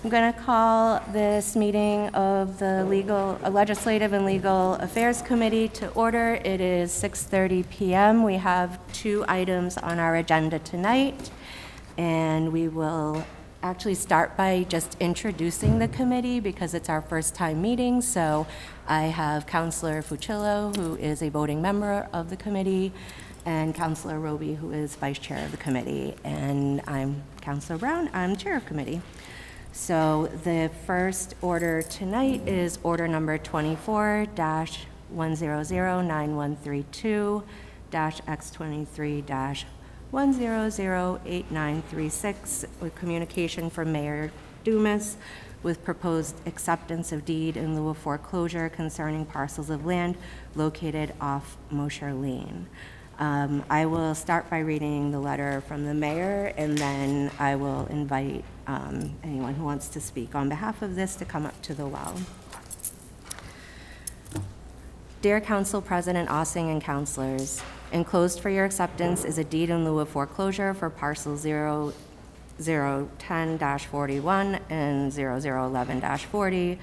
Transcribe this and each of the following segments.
I'm going to call this meeting of the Legislative and Legal Affairs Committee to order. It is 6:30 p.m. We have 2 items on our agenda tonight, and we will actually start by just introducing the committee because it's our first time meeting. So I have Councilor Fucillo, who is a voting member of the committee, and Councilor Roby, who is vice chair of the committee, and I'm Councilor Brown. I'm chair of committee. So the first order tonight is order number 24-100-913-X23-1008936 with communication from Mayor Dumas with proposed acceptance of deed in lieu of foreclosure concerning parcels of land located off Mosher Lane. I will start by reading the letter from the mayor, and then I will invite anyone who wants to speak on behalf of this to come up to the well. Dear Council President Ossing and councilors, enclosed for your acceptance is a deed in lieu of foreclosure for parcel 0010-41 and 0011-40,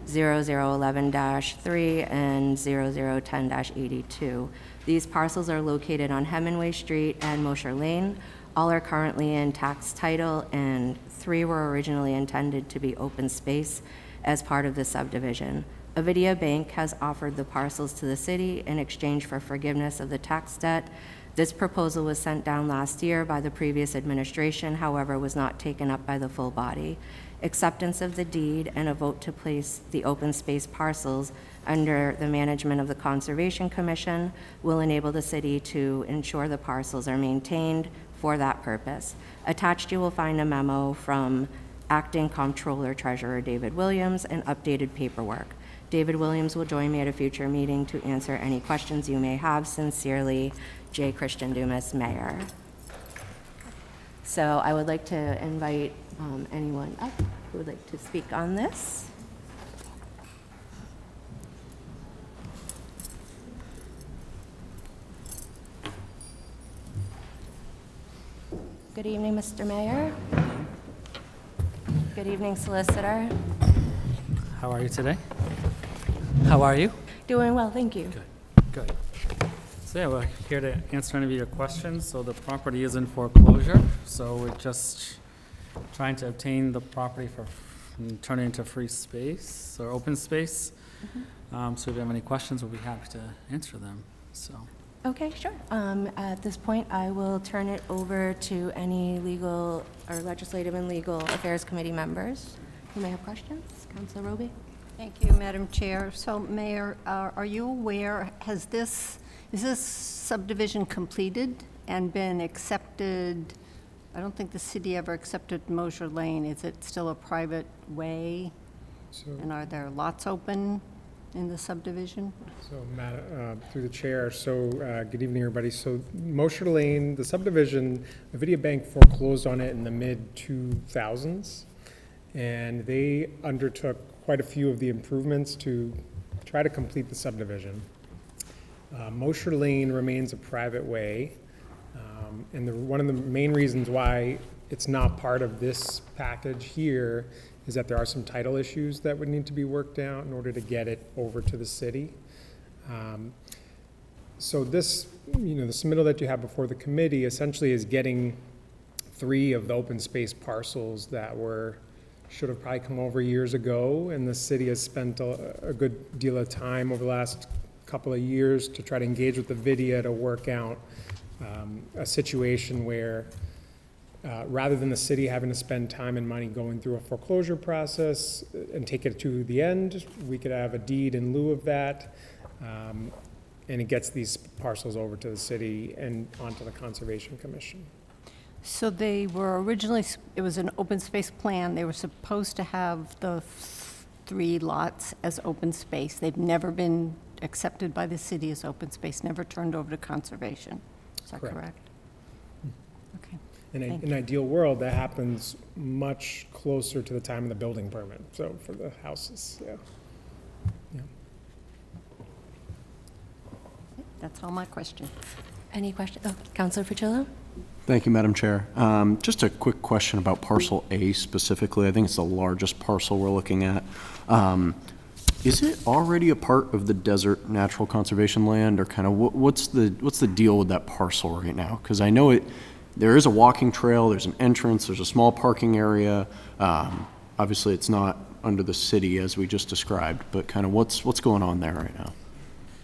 0011-3, and 0010-82. These parcels are located on Hemingway Street and Mosher Lane. All are currently in tax title, and 3 were originally intended to be open space as part of the subdivision. Avidia Bank has offered the parcels to the city in exchange for forgiveness of the tax debt. This proposal was sent down last year by the previous administration, however, was not taken up by the full body. Acceptance of the deed and a vote to place the open space parcels under the management of the Conservation Commission will enable the city to ensure the parcels are maintained for that purpose. Attached, you will find a memo from Acting Comptroller Treasurer David Williams and updated paperwork. David Williams will join me at a future meeting to answer any questions you may have. Sincerely, J. Christian Dumas, Mayor. So I would like to invite anyone up who would like to speak on this. Good evening, Mr. Mayor. Good evening, Solicitor. How are you today? How are you? Doing well, thank you. Good. So yeah, we're here to answer any of your questions. So the property is in foreclosure, so we're just trying to obtain the property and turn it into free space or open space. So if you have any questions, we'll be happy to answer them. So. Okay, sure. At this point, I will turn it over to any legal or legislative and legal affairs committee members who may have questions. Councilor Roby. Thank you, Madam Chair. So, Mayor, are you aware, is this subdivision completed and been accepted? I don't think the city ever accepted Mosher Lane. Is it still a private way? And are there lots open in the subdivision? So, through the chair, good evening, everybody. So, Mosher Lane, the subdivision, Avidia Bank foreclosed on it in the mid-2000s, and they undertook quite a few of the improvements to try to complete the subdivision. Mosher Lane remains a private way, and one of the main reasons why it's not part of this package here is that there are some title issues that would need to be worked out in order to get it over to the city. So this, the submittal that you have before the committee essentially is getting 3 of the open space parcels that should have probably come over years ago, and the city has spent a good deal of time over the last couple of years to try to engage with the Avidia to work out a situation where rather than the city having to spend time and money going through a foreclosure process and take it to the end, we could have a deed in lieu of that, and it gets these parcels over to the city and onto the Conservation Commission. So they were originally, it was an open space plan. They were supposed to have the 3 lots as open space. They've never been accepted by the city as open space, never turned over to conservation. Is that correct? Okay. In an ideal world, that happens much closer to the time of the building permit. So for the houses, yeah. That's all my questions. Any questions? Oh, Councilor Fucillo? Thank you, Madam Chair. Just a quick question about parcel A specifically. I think it's the largest parcel we're looking at. Is it already a part of the desert natural conservation land, or kind of what's the deal with that parcel right now? Because I know there is a walking trail, there's an entrance, there's a small parking area. Obviously, it's not under the city as we just described, but kind of what's going on there right now?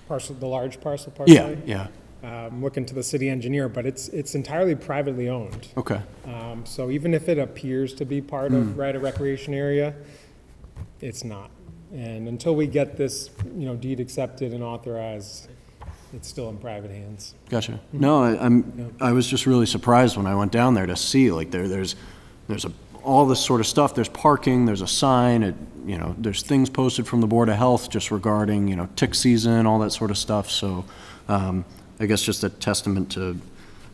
The large parcel? Yeah, yeah. I'm looking to the city engineer, but it's entirely privately owned. Okay. So even if it appears to be part of a recreation area, it's not. And until we get this, deed accepted and authorized, it's still in private hands. Gotcha. No, I was just really surprised when I went down there to see, like, there's all this sort of stuff. There's parking, there's a sign, there's things posted from the Board of Health just regarding, tick season, all that sort of stuff. So, I guess just a testament to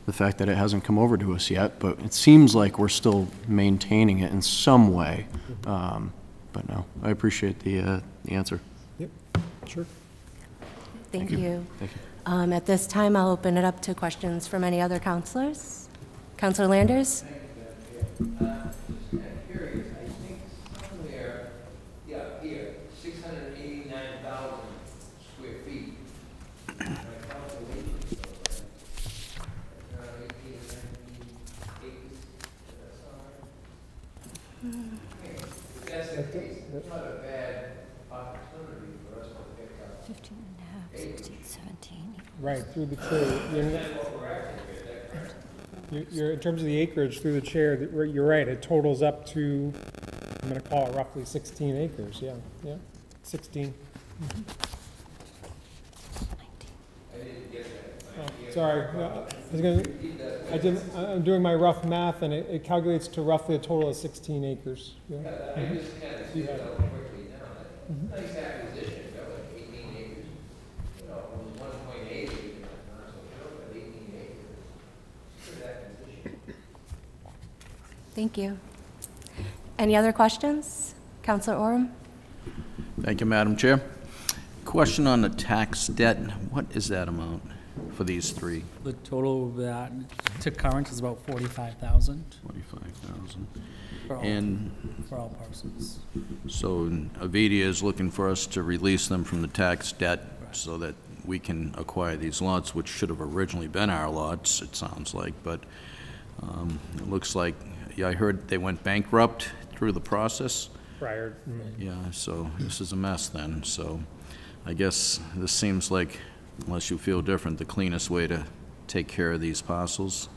the fact that it hasn't come over to us yet, but it seems like we're still maintaining it in some way. But no, I appreciate the answer. Yep, sure. Thank you. Thank you. At this time, I'll open it up to questions from any other counselors. Councilor Landers? Curious, I think somewhere, here, 689,000 square feet. My calculation is around 18 or 19 acres. Does that sound right? If that's the case, it's not a bad opportunity for us to pick up 15 and a half, 16, 17. Right, through the chair. You're in terms of the acreage through the chair, you're right, it totals up to, I'm going to call it roughly 16 acres, yeah, 16. Oh, sorry, no, I'm doing my rough math, and it calculates to roughly a total of 16 acres. Yeah. I just kind of see it out quickly now. Nice acquisition, that was 18 acres. It was 1.8 acres, not so sure, but 18 acres. Good acquisition. Thank you. Any other questions? Councilor Orem? Thank you, Madam Chair. Question on the tax debt. What is that amount for these three? The total of that to current is about 45,000 $45,000. for all parcels. So Avidia is looking for us to release them from the tax debt so that we can acquire these lots, which should have originally been our lots, it sounds like, but it looks like, I heard they went bankrupt through the process. Prior. Yeah, so this is a mess then. So I guess this seems like, unless you feel different, the cleanest way to take care of these parcels.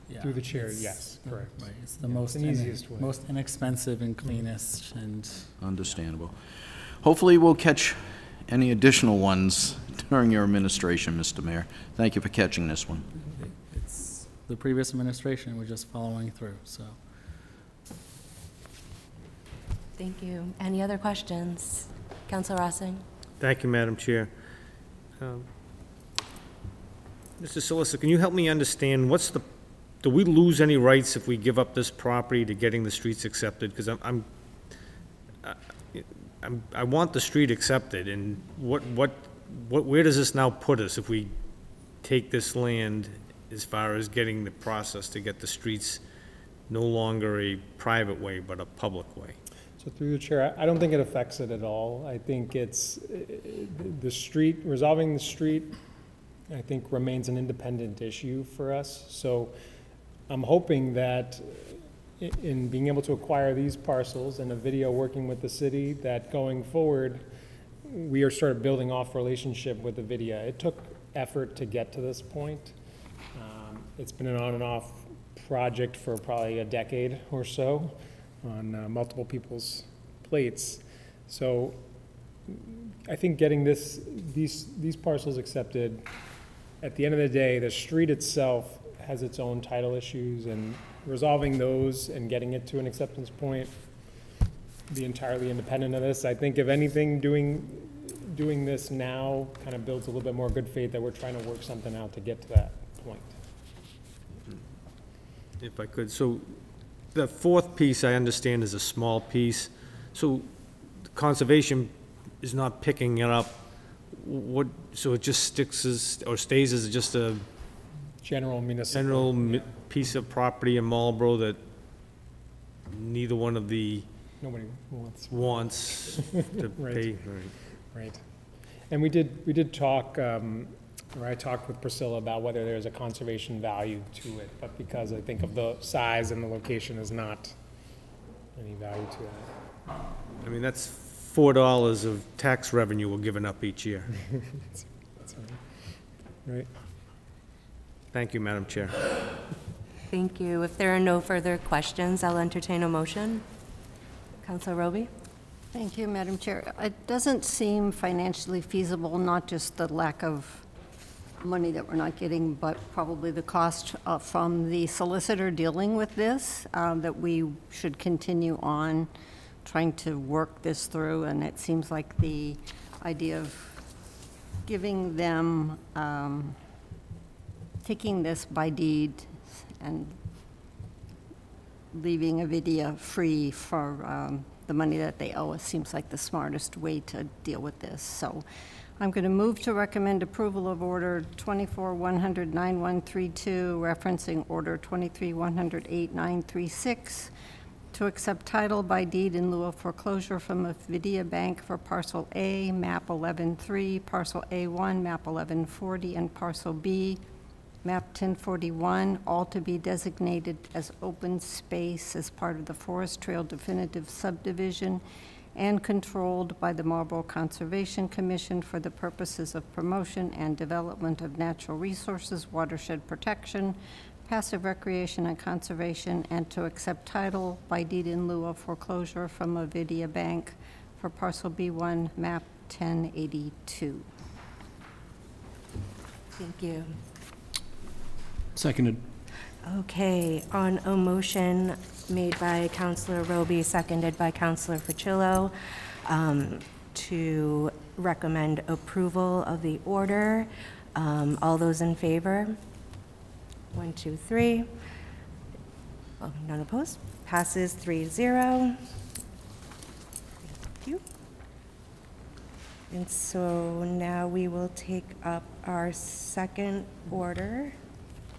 Yeah, Through the chair, it's- yes, correct. Right, it's the Yeah, most, it's an easiest way. most inexpensive and cleanest, and Understandable. Hopefully we'll catch any additional ones during your administration, Mr. Mayor. Thank you for catching this one. it's the previous administration, we're just following through, so. Thank you. Any other questions? Councilor Rossing? Thank you, Madam Chair. Mr. Solicitor, can you help me understand do we lose any rights if we give up this property to getting the streets accepted? Because I want the street accepted, and where does this now put us if we take this land as far as getting the process to get the streets no longer a private way but a public way? So through the chair, I don't think it affects it at all. I think it's the street, resolving the street, I think remains an independent issue for us. So I'm hoping that in being able to acquire these parcels and a video working with the city, that going forward, we are sort of building off relationship with the video. It took effort to get to this point. It's been an on and off project for probably a decade or so on multiple people's plates. So I think getting these parcels accepted, at the end of the day, the street itself has its own title issues, and resolving those and getting it to an acceptance point, be entirely independent of this. I think if anything, doing this now kind of builds a little bit more good faith that we're trying to work something out to get to that point. If I could, so the fourth piece I understand is a small piece. So conservation is not picking it up. So it just sticks as, or stays as just a General municipal. general piece of property in Marlborough that neither one of the Nobody wants. wants to Right. pay? Right. And we did talk, or I talked with Priscilla about whether there's a conservation value to it, but because I think of the size and the location is not any value to it. I mean, that's $4 of tax revenue we're giving up each year. That's all right. Right. Thank you, Madam Chair. Thank you. If there are no further questions, I'll entertain a motion. Councilor Roby? Thank you, Madam Chair. It doesn't seem financially feasible, not just the lack of money that we're not getting, but probably the cost from the solicitor dealing with this, that we should continue on trying to work this through. And it seems like the idea of giving them, taking this by deed and leaving Avidia free for the money that they owe us seems like the smartest way to deal with this. So I'm going to move to recommend approval of Order 24-100-9132, referencing Order 23-100-8936, to accept title by deed in lieu of foreclosure from Avidia Bank for Parcel A, Map 11-3, Parcel A1, Map 11-40, and Parcel B, Map 1041, all to be designated as open space as part of the Forest Trail Definitive Subdivision and controlled by the Marlborough Conservation Commission for the purposes of promotion and development of natural resources, watershed protection, passive recreation and conservation, and to accept title by deed in lieu of foreclosure from Avidia Bank for Parcel B1, Map 1082. Thank you. Seconded. Okay, on a motion made by Councilor Roby, seconded by Councilor Fucillo, to recommend approval of the order. All those in favor? 1, 2, 3. Oh, none opposed? Passes 3-0. Thank you. And so now we will take up our second order,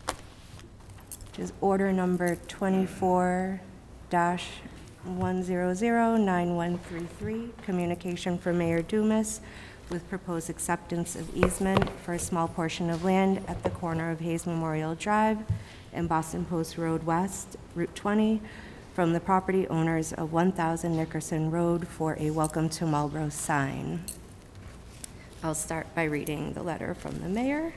which is order number 24-100-9133, communication from Mayor Dumas with proposed acceptance of easement for a small portion of land at the corner of Hayes Memorial Drive and Boston Post Road West, Route 20, from the property owners of 1000 Nickerson Road for a Welcome to Marlborough sign. I'll start by reading the letter from the mayor.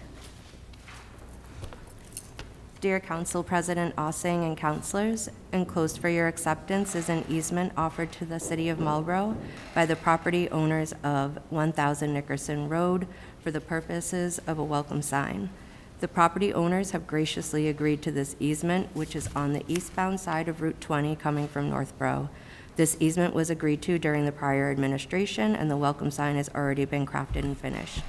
Dear Council President Ossing and councilors, enclosed for your acceptance is an easement offered to the City of Marlborough by the property owners of 1000 Nickerson Road for the purposes of a welcome sign. The property owners have graciously agreed to this easement, which is on the eastbound side of Route 20 coming from Northborough. This easement was agreed to during the prior administration, and the welcome sign has already been crafted and finished.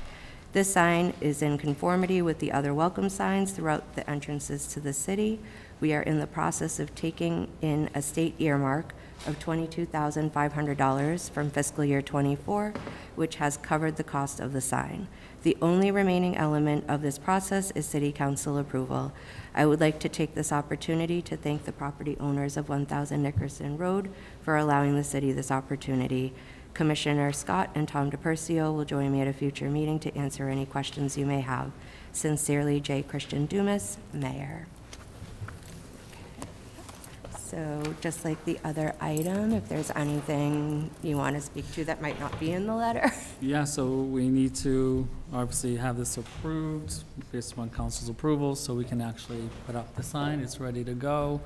This sign is in conformity with the other welcome signs throughout the entrances to the city. We are in the process of taking in a state earmark of $22,500 from fiscal year '24, which has covered the cost of the sign. The only remaining element of this process is City Council approval. I would like to take this opportunity to thank the property owners of 1000 Nickerson Road for allowing the city this opportunity. Commissioner Scott and Tom DePercio will join me at a future meeting to answer any questions you may have. Sincerely, J. Christian Dumas, Mayor. So just like the other item, if there's anything you want to speak to that might not be in the letter. Yeah, so we need to obviously have this approved based upon council's approval, so we can actually put up the sign. It's ready to go.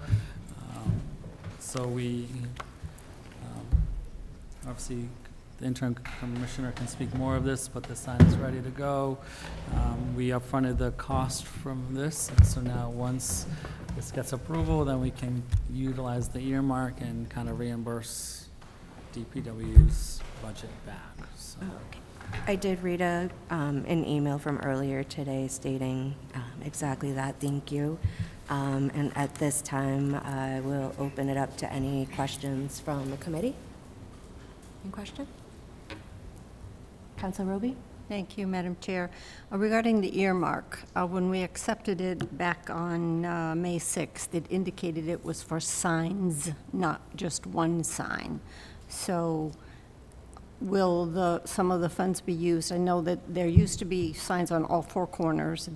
So we, obviously, the interim commissioner can speak more of this, but the sign is ready to go. We upfronted the cost from this, and so now once this gets approval, then we can utilize the earmark and kind of reimburse DPW's budget back, so. I did read an email from earlier today stating exactly that. Thank you. And at this time, I will open it up to any questions from the committee. Any question? Councilor Roby? Thank you, Madam Chair. Regarding the earmark, when we accepted it back on May 6th, it indicated it was for signs, not just one sign. So will some of the funds be used? I know that there used to be signs on all four corners.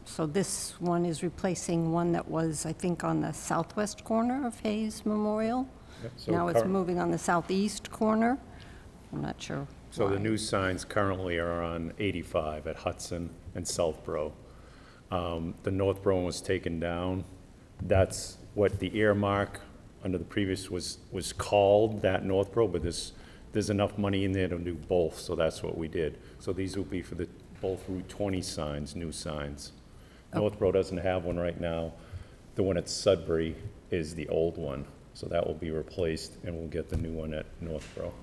So this one is replacing one that was, I think, on the southwest corner of Hayes Memorial. Yep, so Now it's moving on the southeast corner. I'm not sure So the why. new signs currently are on 85 at Hudson and Southborough. The Northborough one was taken down. That's what the earmark under the previous was called, that Northborough, but there's enough money in there to do both, so that's what we did. So these will be for both Route 20 signs, new signs. Northborough doesn't have one right now. The one at Sudbury is the old one, so that will be replaced, and we'll get the new one at Northborough.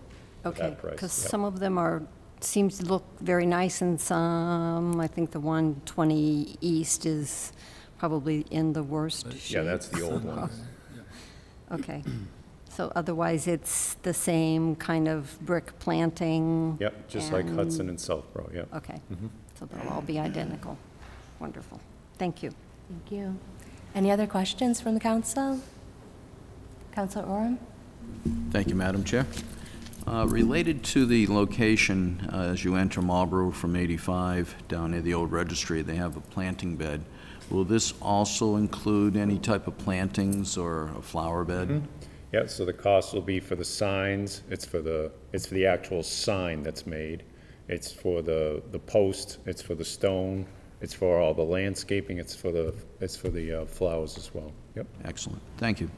Okay, that price, because yep. some of them seems to look very nice, and some, I think the 120 East is probably in the worst shape. Yeah, that's the old one. Okay, so otherwise it's the same kind of brick planting? Yep, just like Hudson and Southborough, yep. Okay, so they'll all be identical. Wonderful. Thank you. Thank you. Any other questions from the council? Councilor Oram? Thank you, Madam Chair. Related to the location, as you enter Marlborough from 85 down near the old registry, they have a planting bed. Will this also include any type of plantings or a flower bed? Yeah, so the cost will be for the signs, it's for the actual sign that's made, it's for the post, it's for the stone, it's for all the landscaping, it's for the flowers as well. Yep. Excellent. Thank you.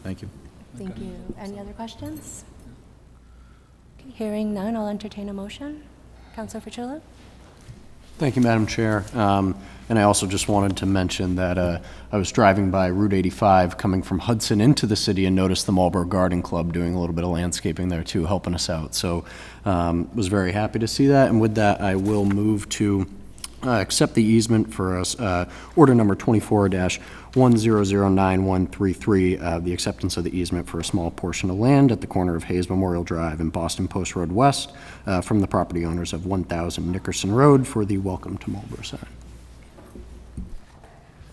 Thank you. Thank you. Any other questions? Okay, hearing none, I'll entertain a motion. Councilor Fucillo? Thank you, Madam Chair. And I also just wanted to mention that I was driving by Route 85 coming from Hudson into the city and noticed the Marlborough Garden Club doing a little bit of landscaping there too, helping us out. So was very happy to see that. And with that, I will move to accept the easement for order number 24-1009-133, the acceptance of the easement for a small portion of land at the corner of Hayes Memorial Drive and Boston Post Road West from the property owners of 1000 Nickerson Road for the Welcome to Marlborough sign.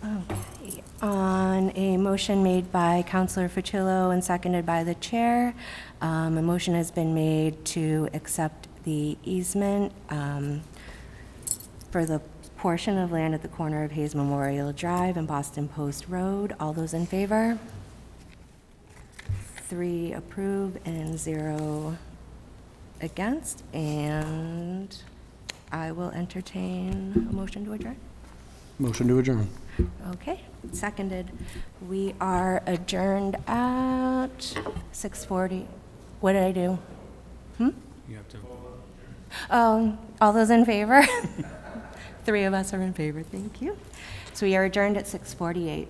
Okay. On a motion made by Councilor Fucillo and seconded by the chair, a motion has been made to accept the easement for the portion of land at the corner of Hayes Memorial Drive and Boston Post Road. All those in favor? 3 approve and 0 against, and I will entertain a motion to adjourn. Motion to adjourn. Okay, seconded. We are adjourned at 6:40. What did I do? You have to. All those in favor? 3 of us are in favor, thank you. So we are adjourned at 6:48.